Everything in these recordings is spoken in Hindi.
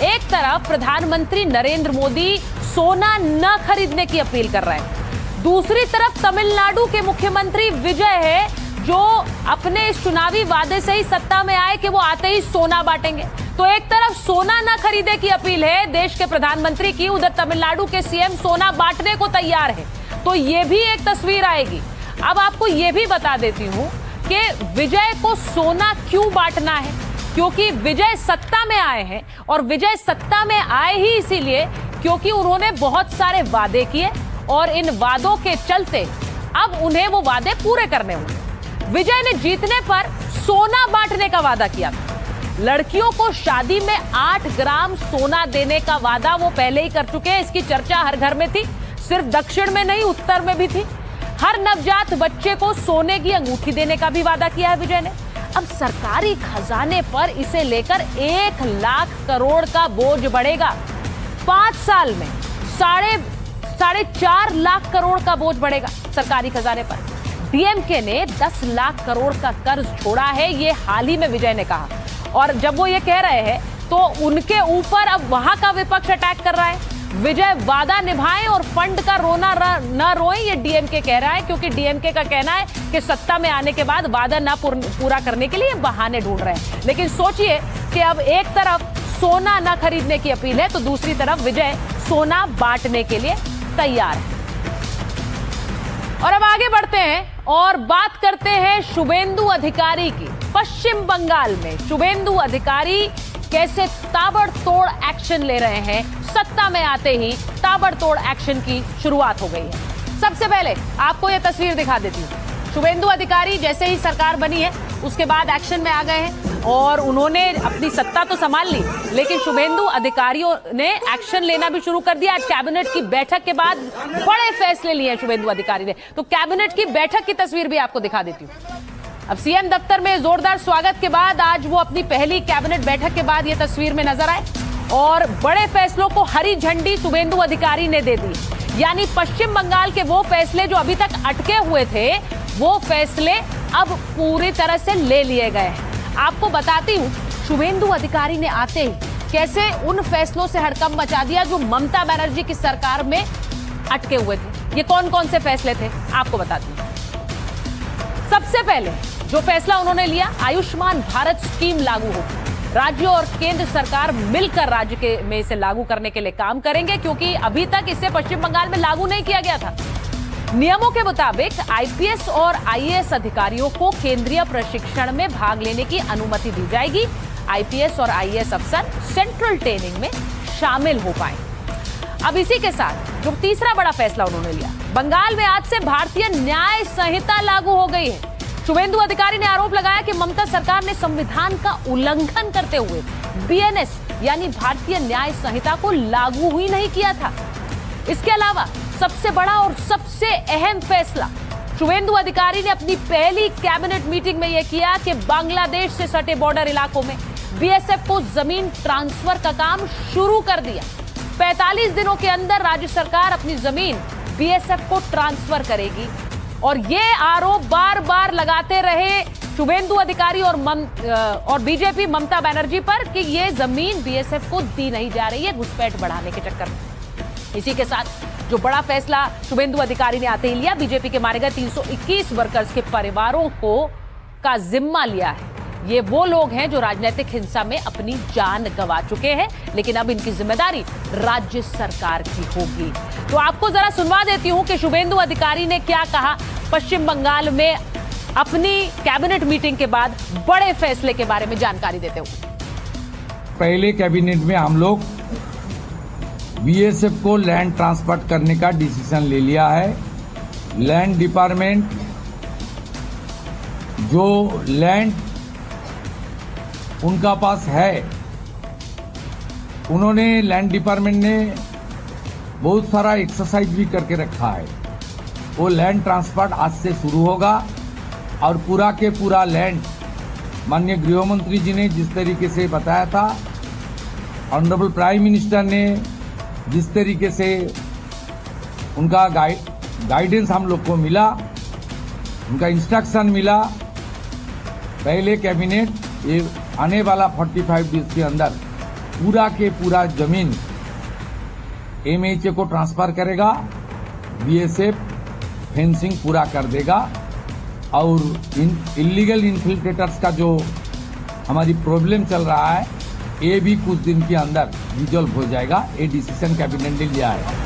एक तरफ प्रधानमंत्री नरेंद्र मोदी सोना न खरीदने की अपील कर रहे हैं, दूसरी तरफ तमिलनाडु के मुख्यमंत्री विजय है जो अपने इस चुनावी वादे से ही सत्ता में आए कि वो आते ही सोना बांटेंगे। तो एक तरफ सोना न खरीदे की अपील है देश के प्रधानमंत्री की, उधर तमिलनाडु के सीएम सोना बांटने को तैयार है। तो ये भी एक तस्वीर आएगी। अब आपको ये भी बता देती हूं कि विजय को सोना क्यों बांटना है, क्योंकि विजय सत्ता में आए हैं और विजय सत्ता में आए ही इसीलिए क्योंकि उन्होंने बहुत सारे वादे किए और इन वादों के चलते अब उन्हें वो वादे पूरे करने होंगे। विजय ने जीतने पर सोना बांटने का वादा किया था। लड़कियों को शादी में 8 ग्राम सोना देने का वादा वो पहले ही कर चुके हैं। इसकी चर्चा हर घर में थी, सिर्फ दक्षिण में नहीं उत्तर में भी थी। हर नवजात बच्चे को सोने की अंगूठी देने का भी वादा किया है विजय ने। अब सरकारी खजाने पर इसे लेकर 1 लाख करोड़ का बोझ बढ़ेगा। 5 साल में साढ़े 4 लाख करोड़ का बोझ बढ़ेगा सरकारी खजाने पर। डीएमके ने 10 लाख करोड़ का कर्ज छोड़ा है, ये हाल ही में विजय ने कहा। और जब वो ये कह रहे हैं तो उनके ऊपर अब वहां का विपक्ष अटैक कर रहा है। विजय वादा निभाएं और फंड का रोना न रोए, ये डीएमके कह रहा है, क्योंकि डीएमके का कहना है कि सत्ता में आने के बाद वादा न पूरा करने के लिए बहाने ढूंढ रहे हैं। लेकिन सोचिए कि अब एक तरफ सोना न खरीदने की अपील है तो दूसरी तरफ विजय सोना बांटने के लिए तैयार है। और अब आगे बढ़ते हैं और बात करते हैं शुभेंदु अधिकारी की। पश्चिम बंगाल में शुभेंदु अधिकारी कैसे ताबड़तोड़ एक्शन ले रहे हैं। सत्ता में आते ही ताबड़तोड़ एक्शन की शुरुआत हो गई है। सबसे पहले आपको यह तस्वीर दिखा देती हूँ। शुभेंदु अधिकारी जैसे ही सरकार बनी है उसके बाद एक्शन में आ गए हैं और उन्होंने अपनी सत्ता तो संभाल ली, लेकिन शुभेंदु अधिकारियों ने एक्शन लेना भी शुरू कर दिया। आज कैबिनेट की बैठक के बाद बड़े फैसले लिए हैं शुभेंदु अधिकारी ने। तो कैबिनेट की बैठक की तस्वीर भी आपको दिखा देती हूँ। अब सीएम दफ्तर में जोरदार स्वागत के बाद आज वो अपनी पहली कैबिनेट बैठक के बाद ये तस्वीर में नजर आए और बड़े फैसलों को हरी झंडी शुभेंदु अधिकारी ने दे दी। यानी पश्चिम बंगाल के वो फैसले जो अभी तक अटके हुए थे वो फैसले अब पूरी तरह से ले लिए गए हैं। आपको बताती हूँ शुभेंदु अधिकारी ने आते ही कैसे उन फैसलों से हड़कंप मचा दिया जो ममता बनर्जी की सरकार में अटके हुए थे। ये कौन कौन से फैसले थे आपको बताती हूँ। सबसे पहले जो फैसला उन्होंने लिया, आयुष्मान भारत स्कीम लागू होगी। राज्य और केंद्र सरकार मिलकर राज्य के में इसे लागू करने के लिए काम करेंगे, क्योंकि अभी तक इसे पश्चिम बंगाल में लागू नहीं किया गया था। नियमों के मुताबिक आईपीएस और आईएएस अधिकारियों को केंद्रीय प्रशिक्षण में भाग लेने की अनुमति दी जाएगी। आईपीएस और आईएएस अफसर सेंट्रल ट्रेनिंग में शामिल हो पाए। अब इसी के साथ जो तीसरा बड़ा फैसला उन्होंने लिया, बंगाल में आज से भारतीय न्याय संहिता लागू हो गई है। शुभेंदु अधिकारी ने आरोप लगाया कि ममता सरकार ने संविधान का उल्लंघन करते हुए बीएनएस यानी भारतीय न्याय संहिता को लागू ही नहीं किया था। इसके अलावा सबसे बड़ा और सबसे अहम फैसला शुभेंदु अधिकारी ने अपनी पहली कैबिनेट मीटिंग में यह किया कि बांग्लादेश से सटे बॉर्डर इलाकों में बीएसएफ को जमीन ट्रांसफर का काम शुरू कर दिया। 45 दिनों के अंदर राज्य सरकार अपनी जमीन बीएसएफ को ट्रांसफर करेगी। और ये आरोप बार बार लगाते रहे शुभेंदु अधिकारी और बीजेपी ममता बनर्जी पर कि ये जमीन बीएसएफ को दी नहीं जा रही है घुसपैठ बढ़ाने के चक्कर में। इसी के साथ जो बड़ा फैसला शुभेंदु अधिकारी ने आते ही लिया, बीजेपी के मारे गए 321 वर्कर्स के परिवारों को का जिम्मा लिया है। ये वो लोग हैं जो राजनीतिक हिंसा में अपनी जान गंवा चुके हैं, लेकिन अब इनकी जिम्मेदारी राज्य सरकार की होगी। तो आपको जरा सुनवा देती हूं कि शुभेंदु अधिकारी ने क्या कहा पश्चिम बंगाल में अपनी कैबिनेट मीटिंग के बाद बड़े फैसले के बारे में जानकारी देते हुए। पहले कैबिनेट में हम लोग बीएसएफ को लैंड ट्रांसफर करने का डिसीजन ले लिया है। लैंड डिपार्टमेंट जो लैंड उनका पास है, उन्होंने लैंड डिपार्टमेंट ने बहुत सारा एक्सरसाइज भी करके रखा है। वो लैंड ट्रांसफर आज से शुरू होगा और पूरा के पूरा लैंड माननीय गृह मंत्री जी ने जिस तरीके से बताया था, ऑनरेबल प्राइम मिनिस्टर ने जिस तरीके से उनका गाइडेंस हम लोग को मिला, उनका इंस्ट्रक्शन मिला, पहले कैबिनेट ये आने वाला 45 डेज के अंदर पूरा के पूरा जमीन एमएचए को ट्रांसफर करेगा, बीएसएफ फेंसिंग पूरा कर देगा और इलीगल इन्फिल्ट्रेटर्स का जो हमारी प्रॉब्लम चल रहा है ये भी कुछ दिन के अंदर रिजॉल्व हो जाएगा। ये डिसीजन कैबिनेट ने लिया है।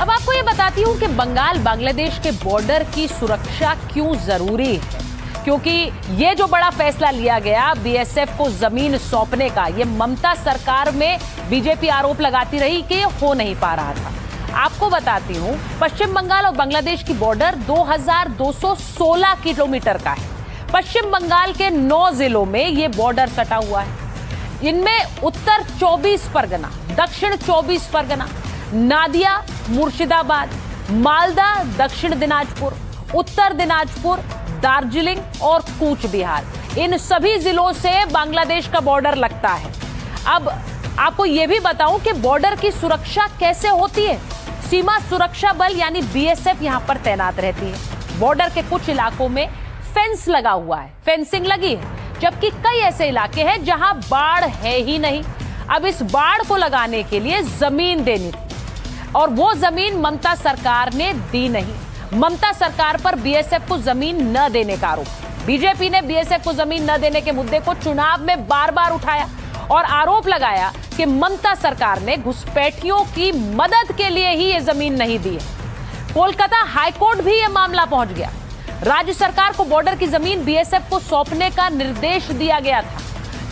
अब आपको ये बताती हूं कि बंगाल बांग्लादेश के बॉर्डर की सुरक्षा क्यों जरूरी है, क्योंकि ये जो बड़ा फैसला लिया गया बीएसएफ को जमीन सौंपने का, ये ममता सरकार में बीजेपी आरोप लगाती रही कि ये हो नहीं पा रहा था। आपको बताती हूं पश्चिम बंगाल और बांग्लादेश की बॉर्डर 2216 किलोमीटर का है। पश्चिम बंगाल के 9 जिलों में ये बॉर्डर सटा हुआ है। इनमें उत्तर 24 परगना, दक्षिण 24 परगना, नादिया, मुर्शिदाबाद, मालदा, दक्षिण दिनाजपुर, उत्तर दिनाजपुर, दार्जिलिंग और कूच बिहार, इन सभी जिलों से बांग्लादेश का बॉर्डर लगता है। अब आपको यह भी बताऊं कि बॉर्डर की सुरक्षा कैसे होती है। सीमा सुरक्षा बल यानी बीएसएफ यहां पर तैनात रहती है। बॉर्डर के कुछ इलाकों में फेंस लगा हुआ है, फेंसिंग लगी है, जबकि कई ऐसे इलाके हैं जहां बाढ़ है ही नहीं। अब इस बाढ़ को लगाने के लिए जमीन देनी थी और वो जमीन ममता सरकार ने दी नहीं। ममता सरकार पर बीएसएफ को जमीन न देने का आरोप। बीजेपी ने बीएसएफ को जमीन न देने के मुद्दे को चुनाव में बार बार उठाया और आरोप लगाया कि ममता सरकार ने घुसपैठियों की मदद के लिए ही ये जमीन नहीं दी है। कोलकाता हाईकोर्ट भी ये मामला पहुंच गया। राज्य सरकार को बॉर्डर की जमीन बीएसएफ को सौंपने का निर्देश दिया गया था।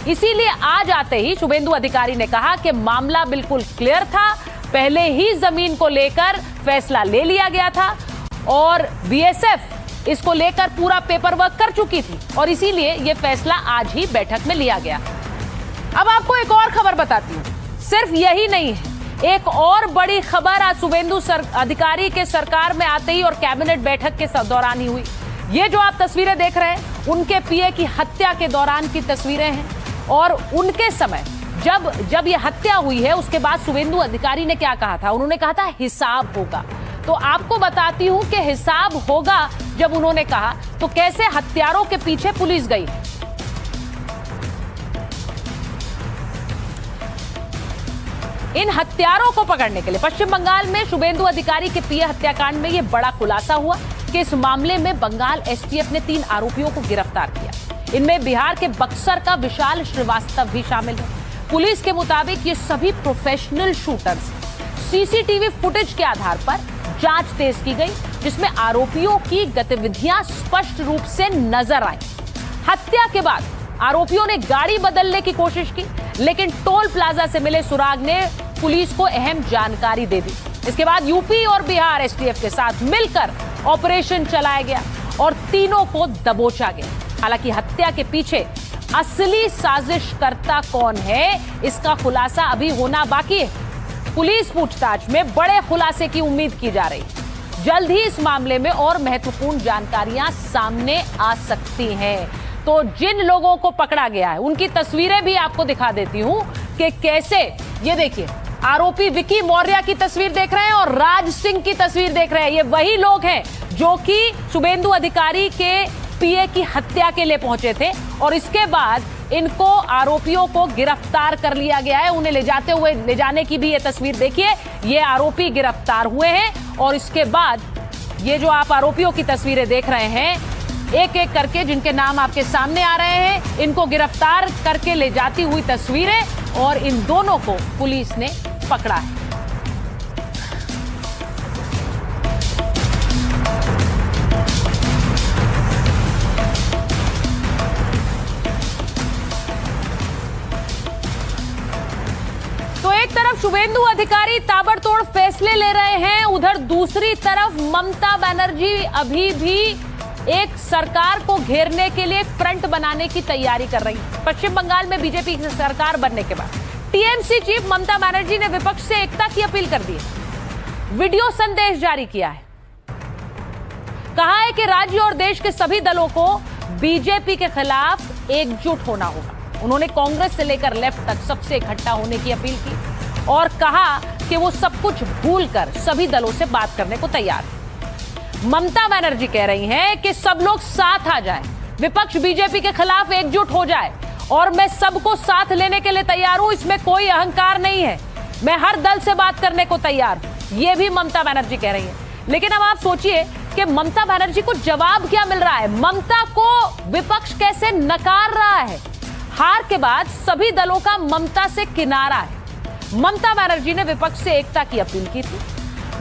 इसीलिए आज आते ही शुभेंदु अधिकारी ने कहा कि मामला बिल्कुल क्लियर था, पहले ही जमीन को लेकर फैसला ले लिया गया था और बीएसएफ इसको लेकर पूरा पेपर वर्क कर चुकी थी और इसीलिए यह फैसला आज ही बैठक में लिया गया। अब आपको एक और खबर बताती हूं, सिर्फ यही नहीं है, एक और बड़ी खबर आज शुभेंदु अधिकारी के सरकार में आते ही और कैबिनेट बैठक के दौरान ही हुई। ये जो आप तस्वीरें देख रहे हैं उनके पीए की हत्या के दौरान की तस्वीरें हैं और उनके समय जब ये हत्या हुई है उसके बाद शुभेंदु अधिकारी ने क्या कहा था, उन्होंने कहा था हिसाब होगा। तो आपको बताती हूं कि हिसाब होगा जब उन्होंने कहा तो कैसे हत्यारों के पीछे पुलिस गई। इन हत्यारों को पकड़ने के लिए पश्चिम बंगाल में शुभेंदु अधिकारी के पीए हत्याकांड में यह बड़ा खुलासा हुआ कि इस मामले में बंगाल एसटीएफ ने 3 आरोपियों को गिरफ्तार किया। इनमें बिहार के बक्सर का विशाल श्रीवास्तव भी शामिल है। पुलिस के मुताबिक ये सभी प्रोफेशनल शूटर्स। सीसीटीवी फुटेज के आधार पर जांच तेज की गई जिसमें आरोपियों की गतिविधियां स्पष्ट रूप से नजर आई। हत्या के बाद आरोपियों ने गाड़ी बदलने की कोशिश की लेकिन टोल प्लाजा से मिले सुराग ने पुलिस को अहम जानकारी दे दी। इसके बाद यूपी और बिहार एसटीएफ के साथ मिलकर ऑपरेशन चलाया गया और तीनों को दबोचा गया। हालांकि हत्या के पीछे असली साजिशकर्ता कौन है इसका खुलासा अभी होना बाकी है। पुलिस पूछताछ में बड़े खुलासे की उम्मीद की जा रही है। जल्द ही इस मामले में और महत्वपूर्ण जानकारियां सामने आ सकती हैं। तो जिन लोगों को पकड़ा गया है उनकी तस्वीरें भी आपको दिखा देती हूं कि कैसे, ये देखिए आरोपी विकी मौर्य की तस्वीर देख रहे हैं और राज सिंह की तस्वीर देख रहे हैं। ये वही लोग हैं जो कि शुभेंदु अधिकारी के पीए की हत्या के लिए पहुंचे थे और इसके बाद इनको आरोपियों को गिरफ्तार कर लिया गया है। उन्हें ले जाने की भी ये तस्वीर देखिए, ये आरोपी गिरफ्तार हुए हैं और इसके बाद ये जो आप आरोपियों की तस्वीरें देख रहे हैं एक एक करके जिनके नाम आपके सामने आ रहे हैं, इनको गिरफ्तार करके ले जाती हुई तस्वीरें और इन दोनों को पुलिस ने पकड़ा है। तो एक तरफ शुभेंदु अधिकारी ताबड़तोड़ फैसले ले रहे हैं, उधर दूसरी तरफ ममता बनर्जी अभी भी एक सरकार को घेरने के लिए फ्रंट बनाने की तैयारी कर रही है। पश्चिम बंगाल में बीजेपी की सरकार बनने के बाद टीएमसी चीफ ममता बनर्जी ने विपक्ष से एकता की अपील कर दी है। वीडियो संदेश जारी किया है, कहा है कि राज्य और देश के सभी दलों को बीजेपी के खिलाफ एकजुट होना होगा। उन्होंने कांग्रेस से लेकर लेफ्ट तक सबसे इकट्ठा होने की अपील की और कहा कि वो सब कुछ भूलकर सभी दलों से बात करने को तैयार है। ममता बनर्जी कह रही हैं कि सब लोग साथ आ जाएं, विपक्ष बीजेपी के खिलाफ एकजुट हो जाए और मैं सबको साथ लेने के लिए तैयार हूं, इसमें कोई अहंकार नहीं है, मैं हर दल से बात करने को तैयार हूं, ये भी ममता बनर्जी कह रही है। लेकिन अब आप सोचिए कि ममता बनर्जी को जवाब क्या मिल रहा है, ममता को विपक्ष कैसे नकार रहा है। हार के बाद सभी दलों का ममता से किनारा है। ममता बनर्जी ने विपक्ष से एकता की अपील की थी।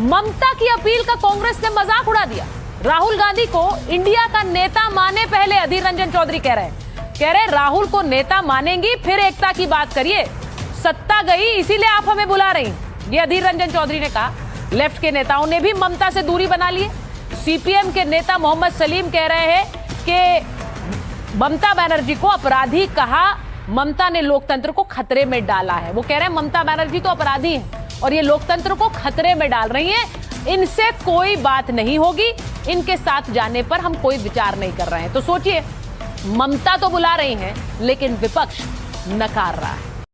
ममता की अपील का कांग्रेस ने मजाक उड़ा दिया। राहुल गांधी को इंडिया का नेता माने पहले अधीर रंजन चौधरी कह रहे राहुल को नेता मानेंगी फिर एकता की बात करिए, सत्ता गई इसीलिए आप हमें बुला रही, ये अधीर रंजन चौधरी ने कहा। लेफ्ट के नेताओं ने भी ममता से दूरी बना ली है। सीपीएम के नेता मोहम्मद सलीम कह रहे हैं कि ममता बनर्जी को अपराधी कहा, ममता ने लोकतंत्र को खतरे में डाला है। वो कह रहे हैं ममता बनर्जी तो अपराधी हैं और ये लोकतंत्र को खतरे में डाल रही हैं, इनसे कोई बात नहीं होगी, इनके साथ जाने पर हम कोई विचार नहीं कर रहे हैं। तो सोचिए, ममता तो बुला रही हैं लेकिन विपक्ष नकार रहा है।